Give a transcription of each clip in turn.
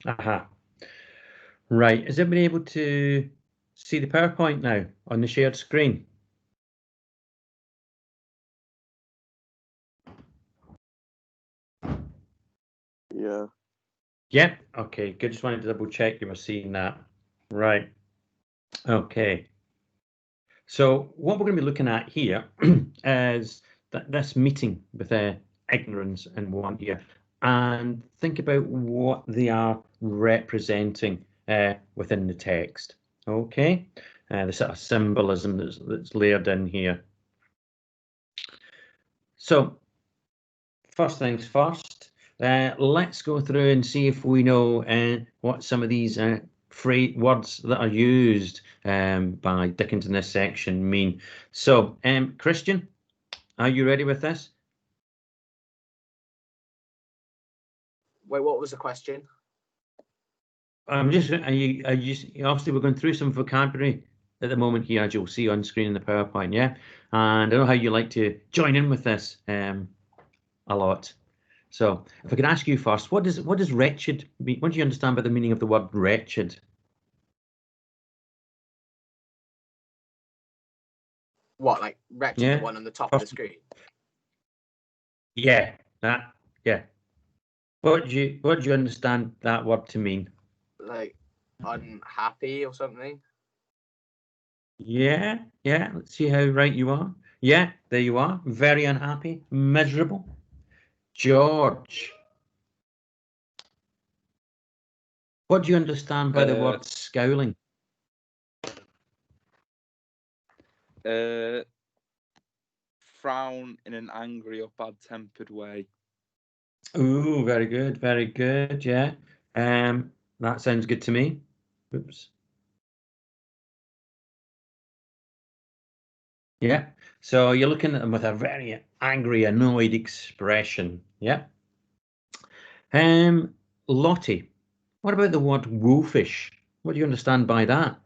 Aha. Right. Is everybody able to see the PowerPoint now on the shared screen? Yeah. Yeah. Okay. Good. Just wanted to double check you were seeing that. Right. Okay. So what we're going to be looking at here is this meeting with ignorance and want here, and think about what they are representing within the text. Okay, the sort of symbolism that's layered in here. So first things first, let's go through and see if we know what some of these words that are used by Dickens in this section mean. So, Christian, are you ready with this? Wait, what was the question? I'm just, obviously we're going through some vocabulary at the moment here, as you'll see on screen in the PowerPoint, yeah? And I know how you like to join in with this a lot. So if I could ask you first, what does wretched mean? What do you understand by the meaning of the word wretched? What, like wretched, Yeah. the one on the top of the screen? Yeah, that, yeah. What do you understand that word to mean? Like unhappy or something? Yeah, yeah. Let's see how right you are. Yeah, there you are. Very unhappy, miserable. George, what do you understand by the word scowling? Frown in an angry or bad-tempered way. Ooh, very good, very good. Yeah, that sounds good to me. Oops. Yeah. So you're looking at them with a very angry, annoyed expression. Yeah. Lottie, what about the word wolfish? What do you understand by that?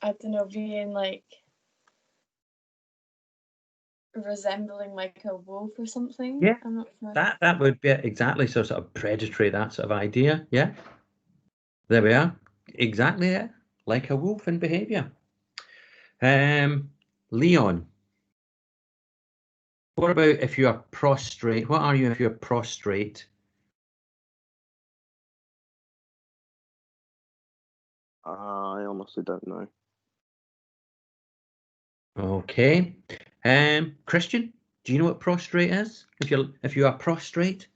I don't know, being like resembling like a wolf or something. Yeah, I'm not sure. that would be exactly so, sort of predatory, that sort of idea. Yeah, there we are. Exactly, yeah, like a wolf in behaviour. Leon, what about if you are prostrate? What are you if you're prostrate? I honestly don't know. Okay. Christian, do you know what prostrate is? If you are prostrate?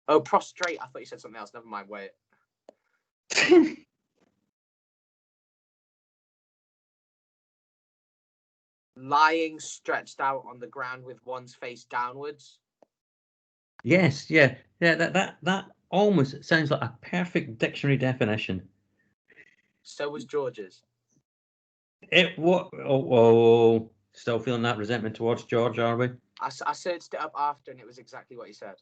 Oh, prostrate. I thought you said something else. Never mind. Wait. Lying stretched out on the ground with one's face downwards. Yes, yeah. That almost sounds like a perfect dictionary definition. So was George's. Still feeling that resentment towards George, are we? I searched it up after and it was exactly what he said.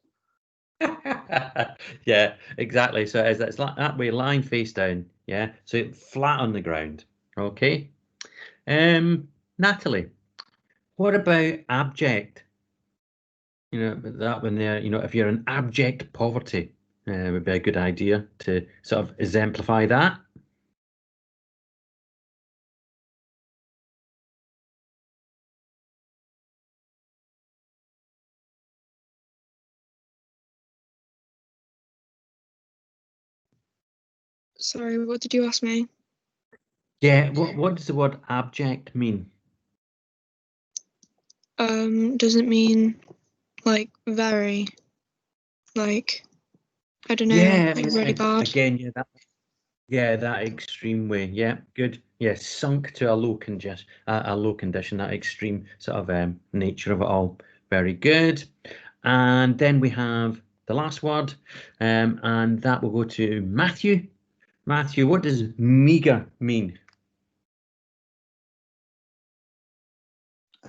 Yeah, exactly. So it's like that way, lying face down. Yeah, so flat on the ground. Okay. Natalie, what about abject? You know, that one there. You know, if you're in abject poverty, would be a good idea to sort of exemplify that. Sorry, what did you ask me? Yeah, what does the word abject mean? Does it mean like very, like, I don't know, Yeah, like really bad? again, that extreme way. Yeah, good. Yeah, sunk to a low condition, that extreme sort of nature of it all. Very good. And then we have the last word, and that will go to Matthew. Matthew, what does meagre mean?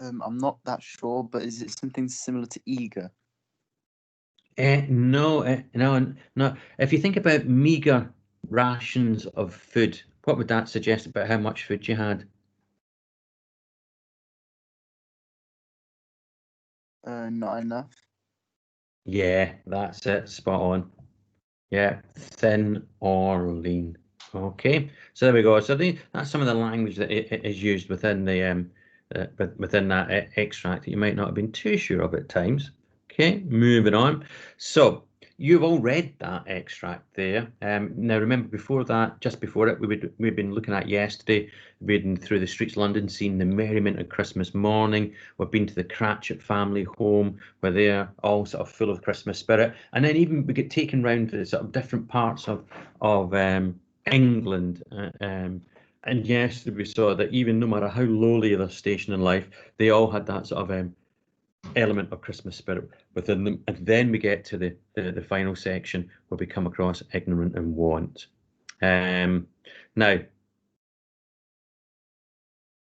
I'm not that sure, but is it something similar to eager? No, no. If you think about meagre rations of food, what would that suggest about how much food you had? Not enough. Yeah, that's it. Spot on. Yeah, thin or lean. Okay, so there we go. So that's some of the language that is used within the within that extract that you might not have been too sure of at times. Okay, moving on. So you've all read that extract there. Now remember, before that, just before it, we've been looking at yesterday. We've been through the streets of London, seeing the merriment of Christmas morning. We've been to the Cratchit family home, where they're all sort of full of Christmas spirit. And then even we get taken round to the sort of different parts of England. And yes, we saw that even no matter how lowly their station in life, they all had that sort of element of Christmas spirit within them. And then we get to the final section where we come across ignorant and want. Now,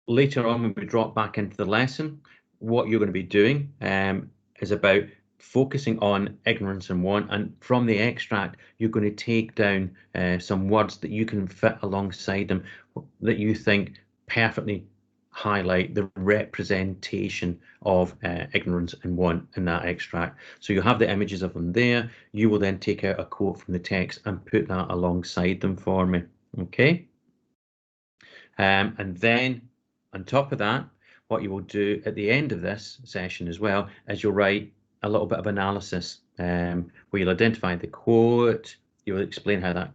later on, when we drop back into the lesson, what you're going to be doing is about focusing on ignorance and want. And from the extract, you're going to take down some words that you can fit alongside them that you think perfectly highlight the representation of ignorance and want in that extract. So you have the images of them there. You will then take out a quote from the text and put that alongside them for me. Okay. And then on top of that, what you will do at the end of this session as well is you'll write a little bit of analysis where you'll identify the quote, you'll explain how that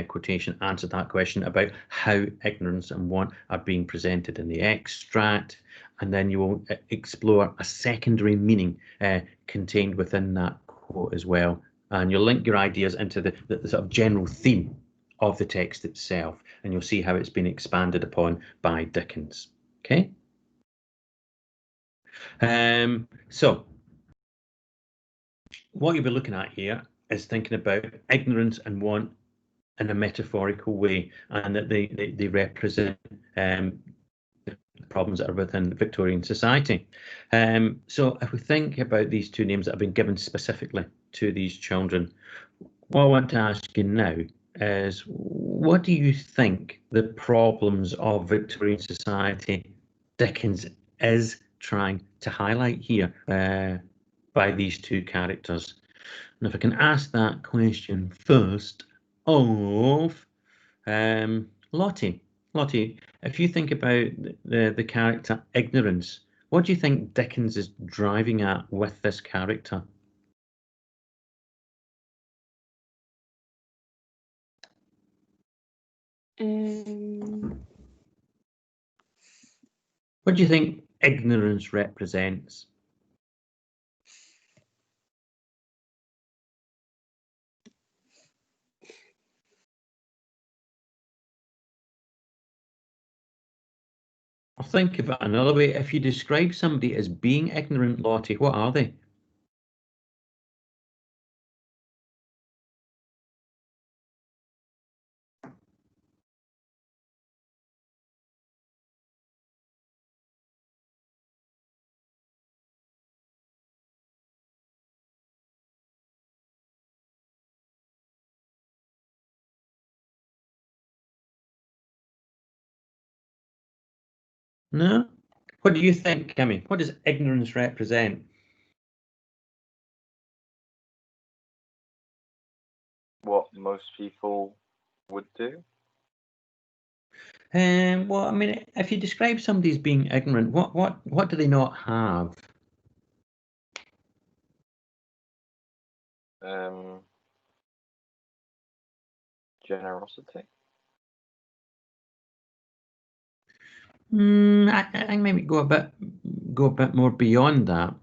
quotation answered that question about how ignorance and want are being presented in the extract, and then you will explore a secondary meaning contained within that quote as well, and you'll link your ideas into the sort of general theme of the text itself, and you'll see how it's been expanded upon by Dickens. Okay. So what you'll be looking at here is thinking about ignorance and want in a metaphorical way, and that they represent the problems that are within Victorian society. So if we think about these two names that have been given specifically to these children, what I want to ask you now is, what do you think the problems of Victorian society Dickens is trying to highlight here by these two characters? And if I can ask that question first of Lottie. Lottie, if you think about the character ignorance, what do you think Dickens is driving at with this character? What do you think ignorance represents? I'll think of it another way. If you describe somebody as being ignorant, Lottie, what are they? No? What do you think, Kimmy? What does ignorance represent? What most people would do. Well, I mean, if you describe somebody as being ignorant, what do they not have? Generosity. I think maybe go a bit more beyond that.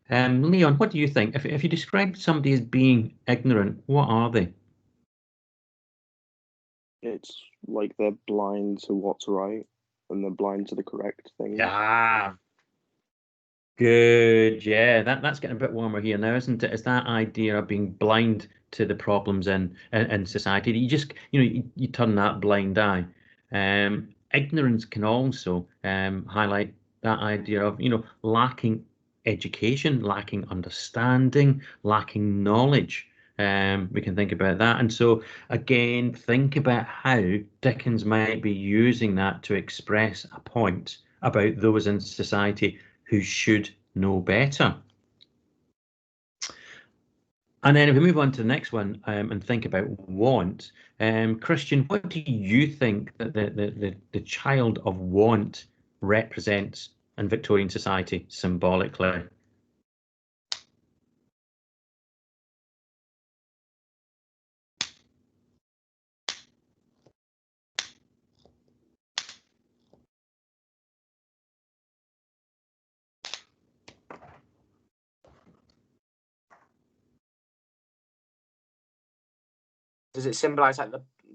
Leon, what do you think? If you describe somebody as being ignorant, what are they? It's like they're blind to what's right and they're blind to the correct things. Ah, good. Yeah, that's getting a bit warmer here now, isn't it? It's that idea of being blind to the problems in society. You just, you turn that blind eye. Ignorance can also highlight that idea of, lacking education, lacking understanding, lacking knowledge. We can think about that. And so, again, think about how Dickens might be using that to express a point about those in society who should know better. And then if we move on to the next one and think about want, Christian, what do you think that the child of want represents in Victorian society symbolically? Does it symbolize like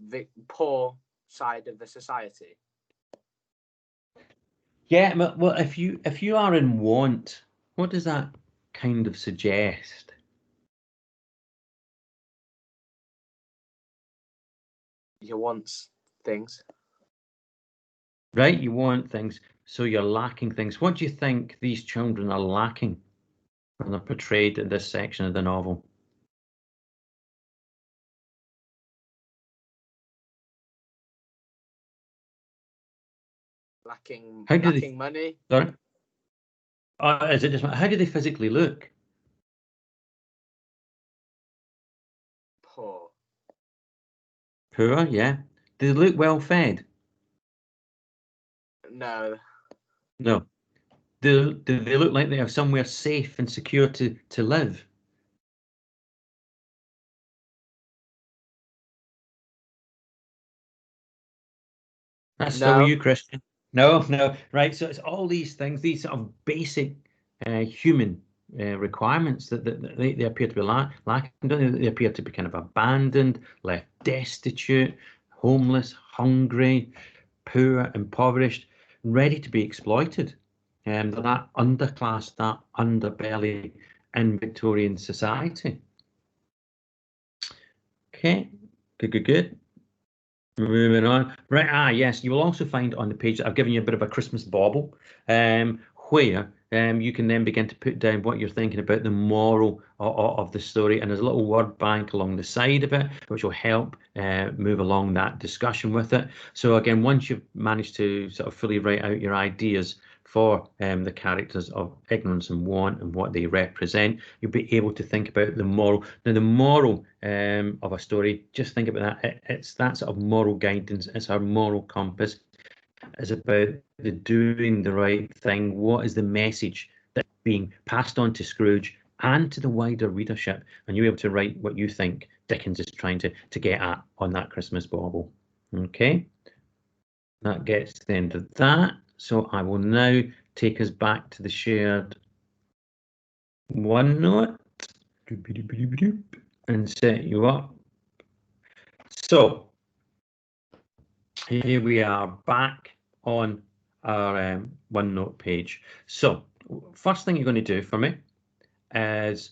the poor side of the society? Yeah, well, if you are in want, what does that kind of suggest? You want things. Right, you want things, so you're lacking things. What do you think these children are lacking when they're portrayed in this section of the novel? Lacking How money. Sorry? Is it just how do they physically look? Poor. Poor, yeah. Do they look well fed? No. No. Do they look like they have somewhere safe and secure to live? That's still No. you, Christian. No. Right. So it's all these things, these sort of basic human requirements that they appear to be lacking. Don't they? They appear to be kind of abandoned, left destitute, homeless, hungry, poor, impoverished, ready to be exploited. That underclass, that underbelly in Victorian society. Okay, good. Moving on. Right, yes, you will also find on the page that I've given you a bit of a Christmas bauble, where you can then begin to put down what you're thinking about the moral of the story, and there's a little word bank along the side of it, which will help move along that discussion with it. So again, once you've managed to sort of fully write out your ideas for the characters of ignorance and want and what they represent, you'll be able to think about the moral. Now, the moral of a story, just think about that. It's that sort of moral guidance. It's our moral compass. It's about the doing the right thing. What is the message that's being passed on to Scrooge and to the wider readership? And you're able to write what you think Dickens is trying to get at on that Christmas bauble. Okay, that gets to the end of that. So I will now take us back to the shared OneNote and set you up. So here we are back on our OneNote page. So first thing you're going to do for me is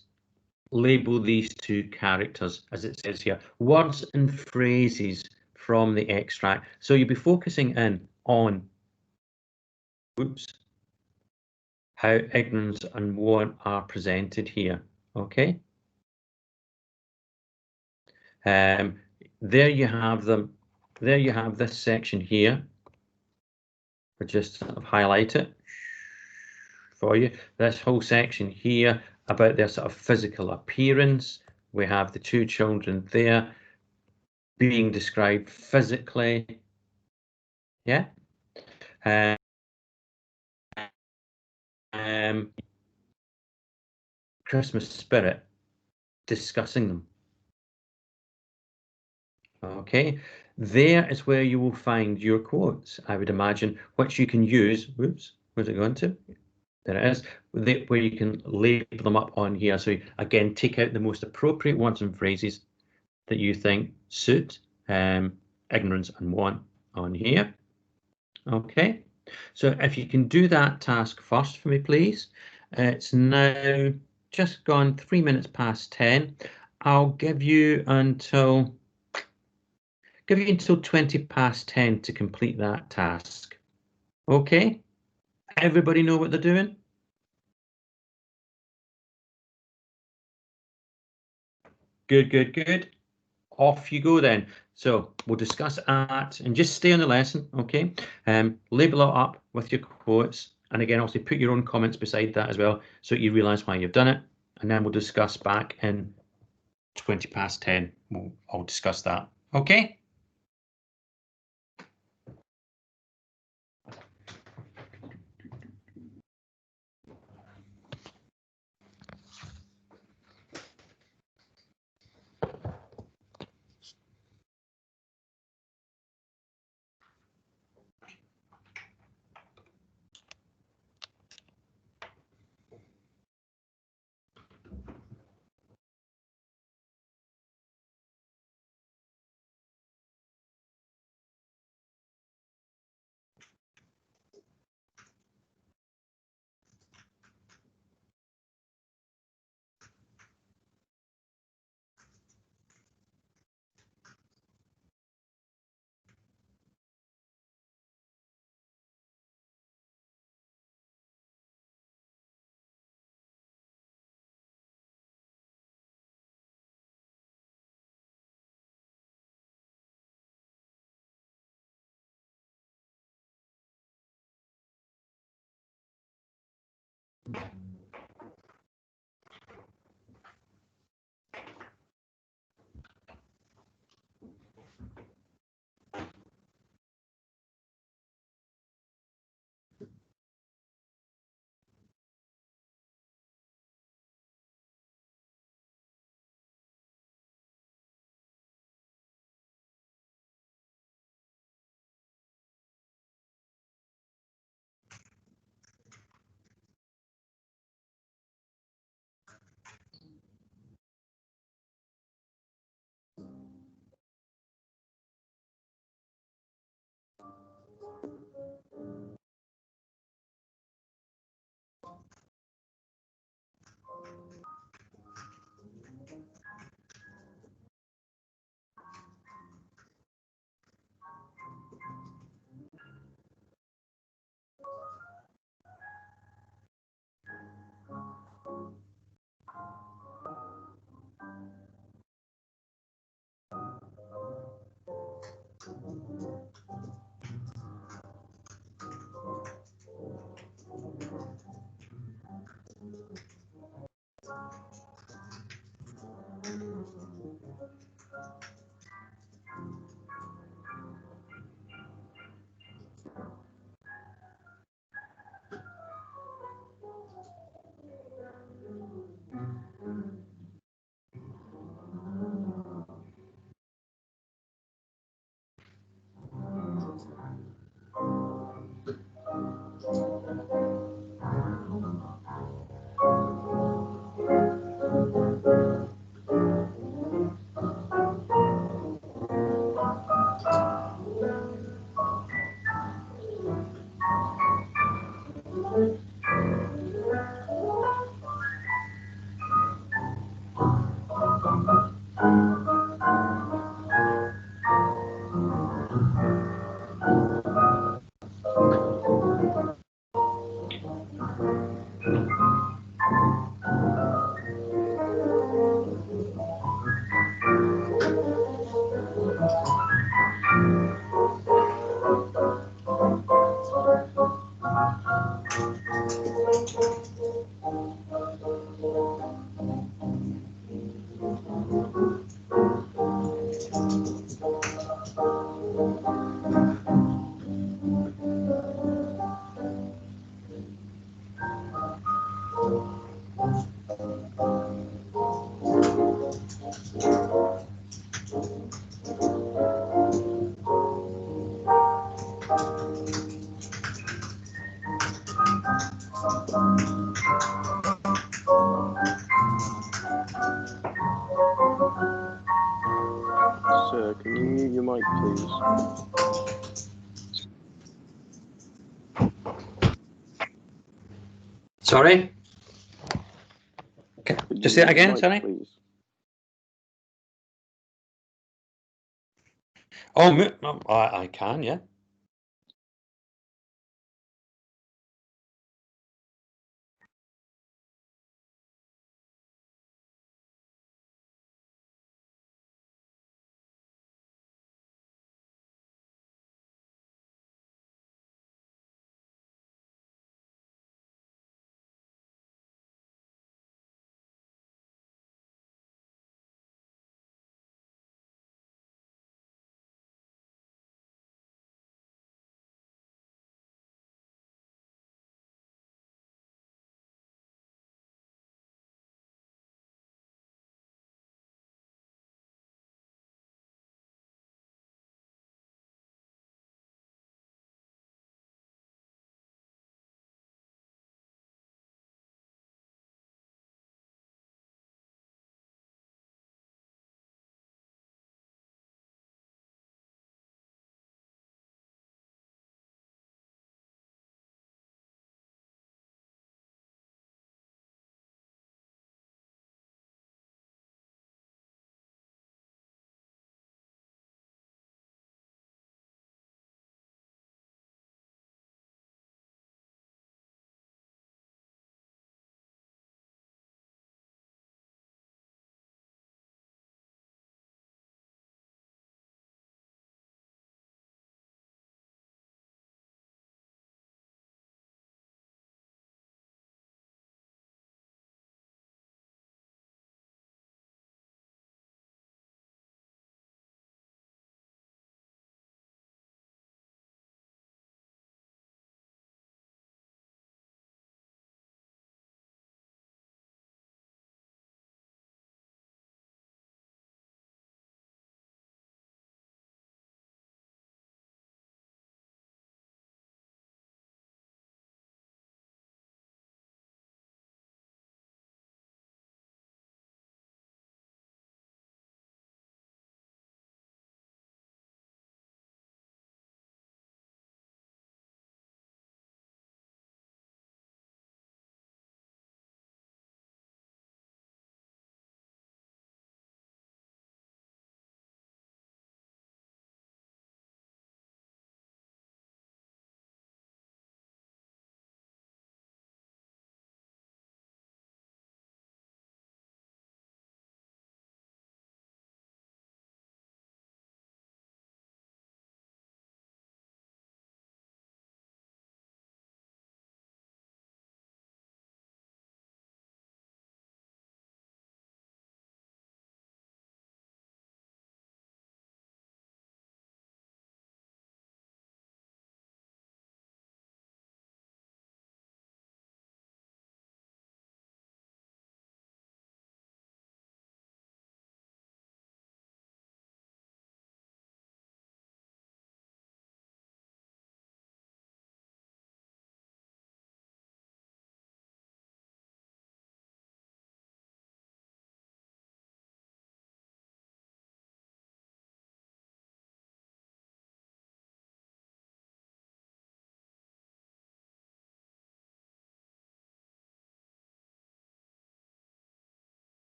label these two characters, as it says here, words and phrases from the extract. So you'll be focusing in on how ignorance and want are presented here. Okay. There you have them. There you have this section here. I'll just sort of highlight it for you. This whole section here about their sort of physical appearance. We have the two children there being described physically. Yeah. Christmas spirit, discussing them. Okay, there is where you will find your quotes, I would imagine, which you can use. Whoops, where's it going to? There it is, where you can label them up on here. So again, take out the most appropriate words and phrases that you think suit ignorance and want on here. Okay, so if you can do that task first for me, please. It's now just gone 3 minutes past 10. I'll give you until 20 past 10 to complete that task. Okay? Everybody know what they're doing? Good, good, good. Off you go then. So we'll discuss art and just stay on the lesson, okay? Label it up with your quotes. And again, also put your own comments beside that as well, so you realise why you've done it. And then we'll discuss back in 20 past 10. I'll discuss that. Okay? Sir, can you mute your mic, please? Sorry? Could Just you say it mute your again, mic, sorry? please? Oh, I can, yeah.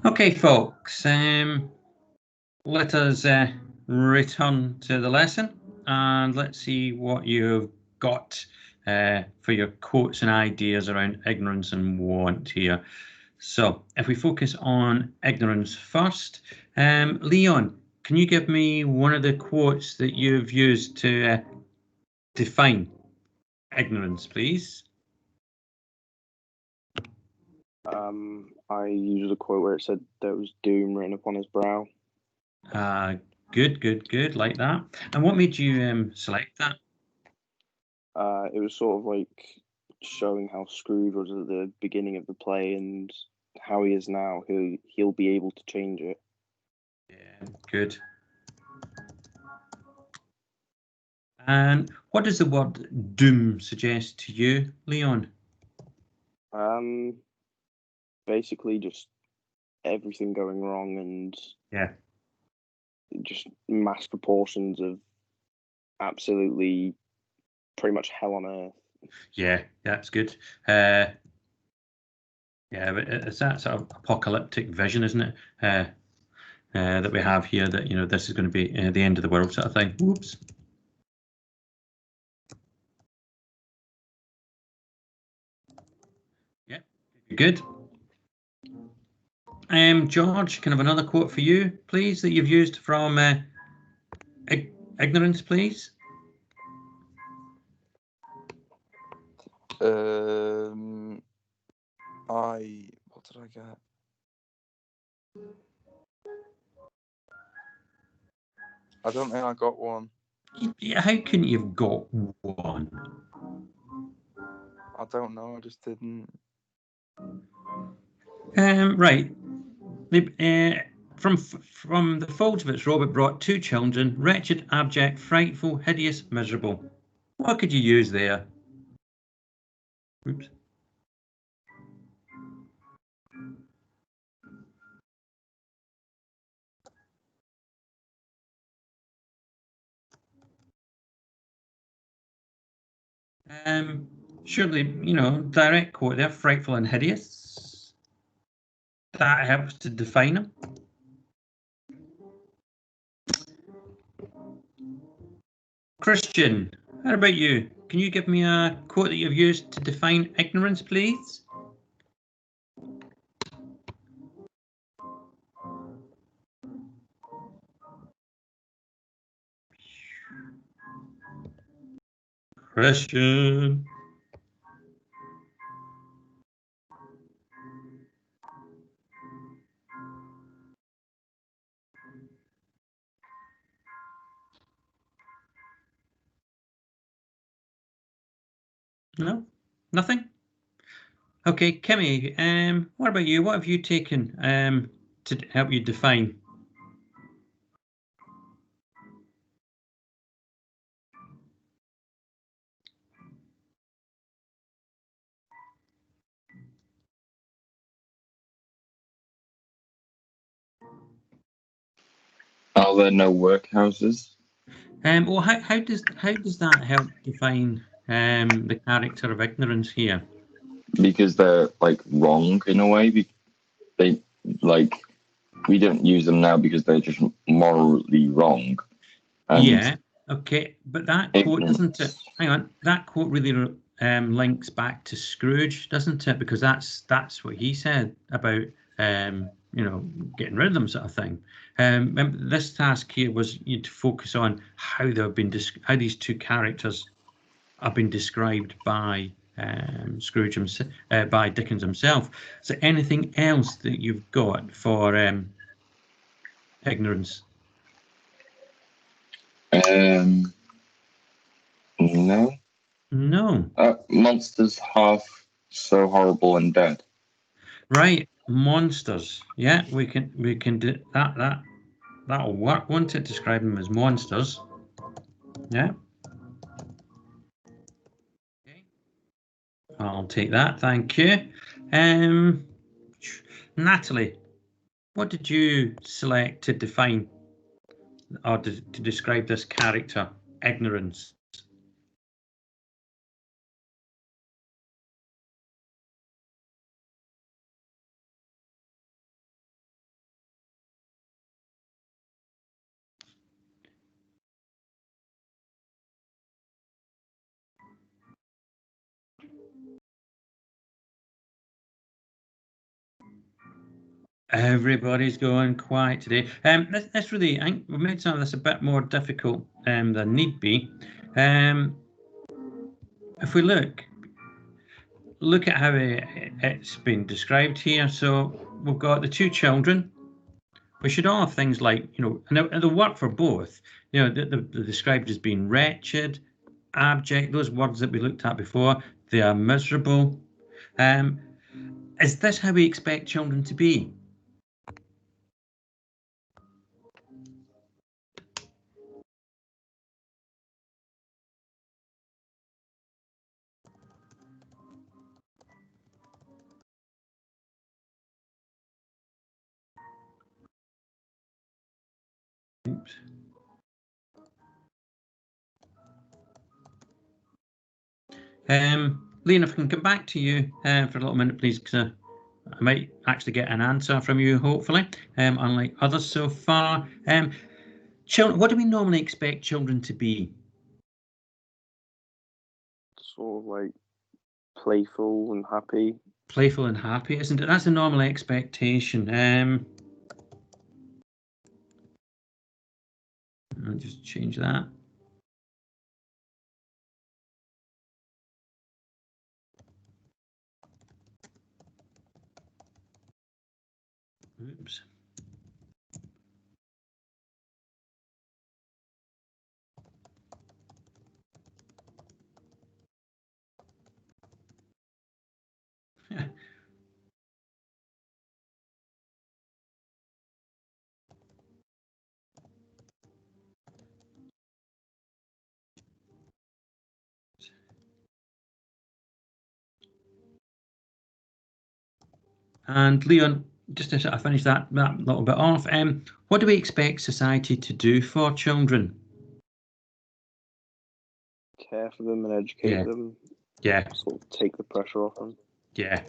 Okay, folks, let us return to the lesson and let's see what you've got for your quotes and ideas around ignorance and want here. So if we focus on ignorance first, Leon, can you give me one of the quotes that you've used to define ignorance, please? I used a quote where it said there was doom written upon his brow. Good, like that. And what made you select that? It was sort of like showing how Scrooge was at the beginning of the play and how he is now. He'll be able to change it. Yeah, good. And what does the word doom suggest to you, Leon? Basically just everything going wrong and Yeah. just mass proportions of absolutely pretty much hell on earth. Yeah, that's good. Yeah, but it's that sort of apocalyptic vision, isn't it? That we have here, that this is going to be the end of the world sort of thing. Whoops. Yeah, good. George, kind of another quote for you, please, that you've used from ignorance, please. What did I get? I don't think I got one. Yeah, how couldn't you have got one? I don't know. I just didn't. Right. From the folds of its robe it brought two children, wretched, abject, frightful, hideous, miserable. What could you use there? Oops. Surely, direct quote there, frightful and hideous. That helps to define them. Christian, how about you? Can you give me a quote that you've used to define ignorance, please? Christian. No? Nothing? Okay, Kimmy, what about you? What have you taken to help you define? Are there no workhouses? Well, how does that help define the character of ignorance here? Because they're like wrong in a way. They like we don't use them now because they're just morally wrong. And Yeah, okay, but that quote doesn't it? Hang on, that quote really links back to Scrooge, doesn't it? Because that's what he said about getting rid of them, sort of thing. Remember, this task here was you to focus on how they've been how these two characters have been described by Scrooge himself, by Dickens himself. So, anything else that you've got for ignorance? No. No. Monsters half so horrible and dead. Right, monsters. Yeah, we can do that'll work, won't it? Describe them as monsters. Yeah. Okay. I'll take that. Thank you. Natalie, what did you select to define or to describe this character, ignorance? Everybody's going quiet today. That's really, I think we've made some of this a bit more difficult than need be. If we look at how it's been described here. So we've got the two children. We should all have things like, and they'll work for both. They're described as being wretched, abject, those words that we looked at before. They are miserable. Is this how we expect children to be? Oops. Leon, if I can come back to you for a little minute, please, because I might actually get an answer from you, hopefully, unlike others so far. Children, what do we normally expect children to be? Sort of like playful and happy. Playful and happy, isn't it? That's a normal expectation. I'll just change that. Oops. And Leon, just to sort of finish that little bit off, what do we expect society to do for children? Care for them and educate them. Yeah. Sort of take the pressure off them. Yeah.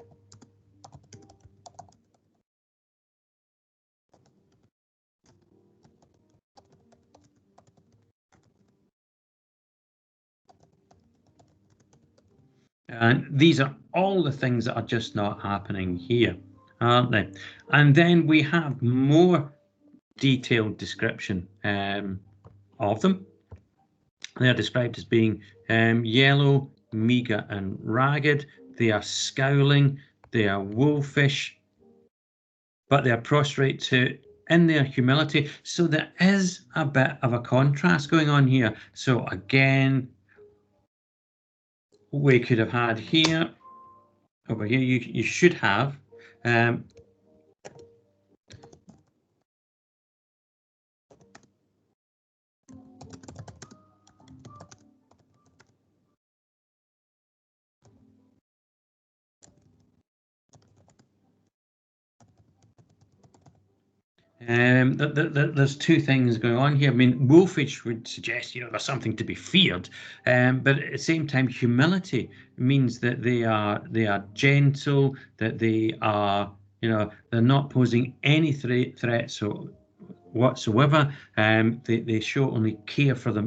And these are all the things that are just not happening here, aren't they? And then we have more detailed description of them. They are described as being yellow, meagre and ragged. They are scowling, they are wolfish, but they are prostrate to in their humility. So there is a bit of a contrast going on here. So again, we could have had here, over here, you should have there's two things going on here. I mean, wolfish would suggest there's something to be feared, but at the same time, humility means that they are gentle, that they are they're not posing any threats whatsoever. They show only care for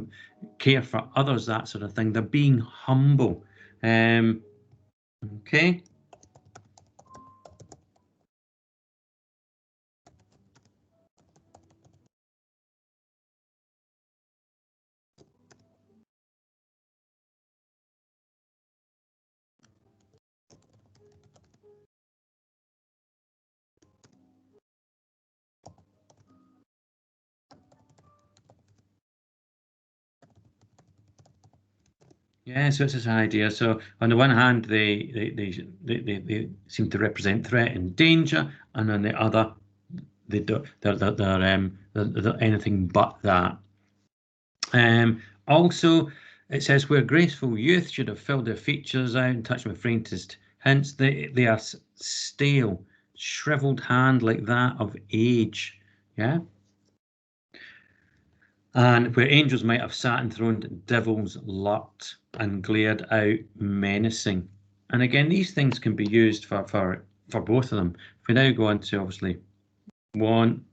others, that sort of thing. They're being humble. Okay. Yeah, so it's this idea. So on the one hand, they seem to represent threat and danger, and on the other, they're anything but that. Also, it says where graceful youth should have filled their features out and touched with faintest hints, they are stale, shriveled hand like that of age. Yeah. And where angels might have sat enthroned, devils lurked and glared out menacing. And again, these things can be used for both of them. If we now go on to obviously one.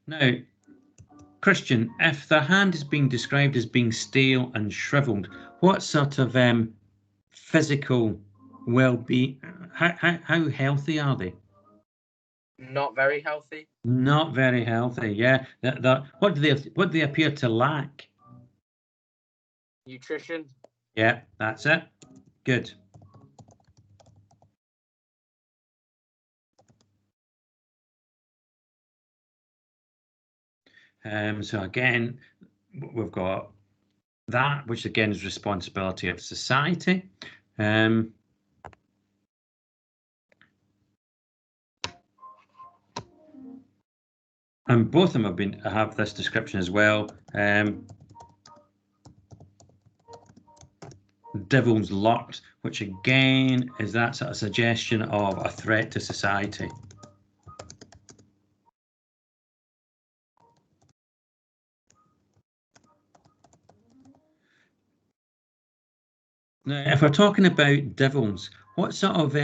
Now, Christian, if the hand is being described as being stale and shriveled, what sort of physical well-being, how healthy are they? Not very healthy. Not very healthy, yeah. What do they appear to lack? Nutrition. Yeah, that's it. Good. So again, we've got that, which again is responsibility of society. And both of them have this description as well. Devil's luck, which again is that sort of suggestion of a threat to society. Now, if we're talking about devils, what sort of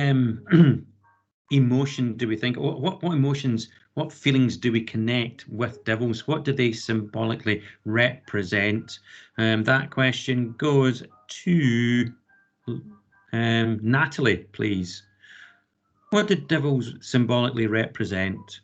emotion do we think? What emotions, what feelings do we connect with devils? What do they symbolically represent? That question goes to Natalie, please. What do devils symbolically represent?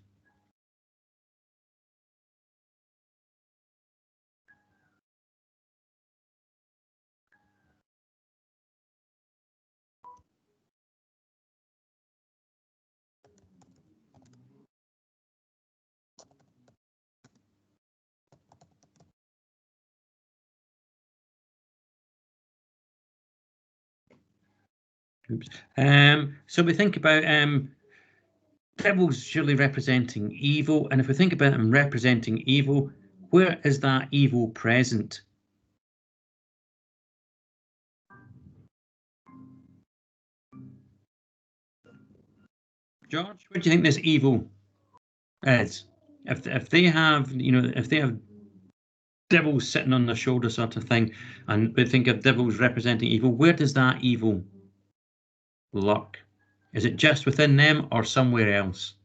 Oops. So we think about devils surely representing evil, and if we think about them representing evil, where is that evil present? George, what do you think this evil is? If they have, if they have devils sitting on their shoulder sort of thing, and we think of devils representing evil, where does that evil lurk? Is it just within them or somewhere else?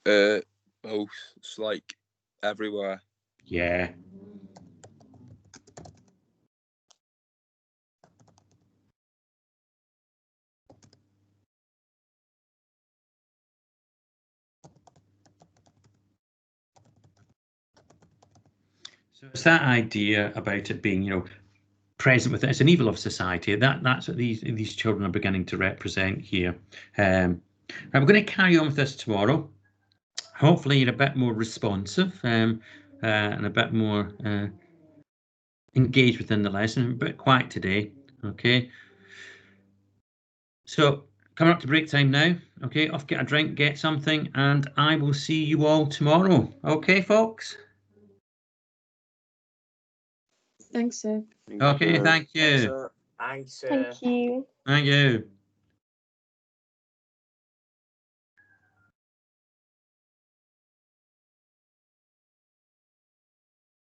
Both. It's like everywhere. Yeah. So it's that idea about it being, present with it. It's an evil of society. That's what these children are beginning to represent here. And we're going to carry on with this tomorrow. Hopefully you're a bit more responsive and a bit more engaged within the lesson, a bit quiet today. Okay. So coming up to break time now. Okay, off, get a drink, get something, and I will see you all tomorrow. Okay, folks? Thanks, sir. Okay, thank you. Thanks, Thank you. Thank you.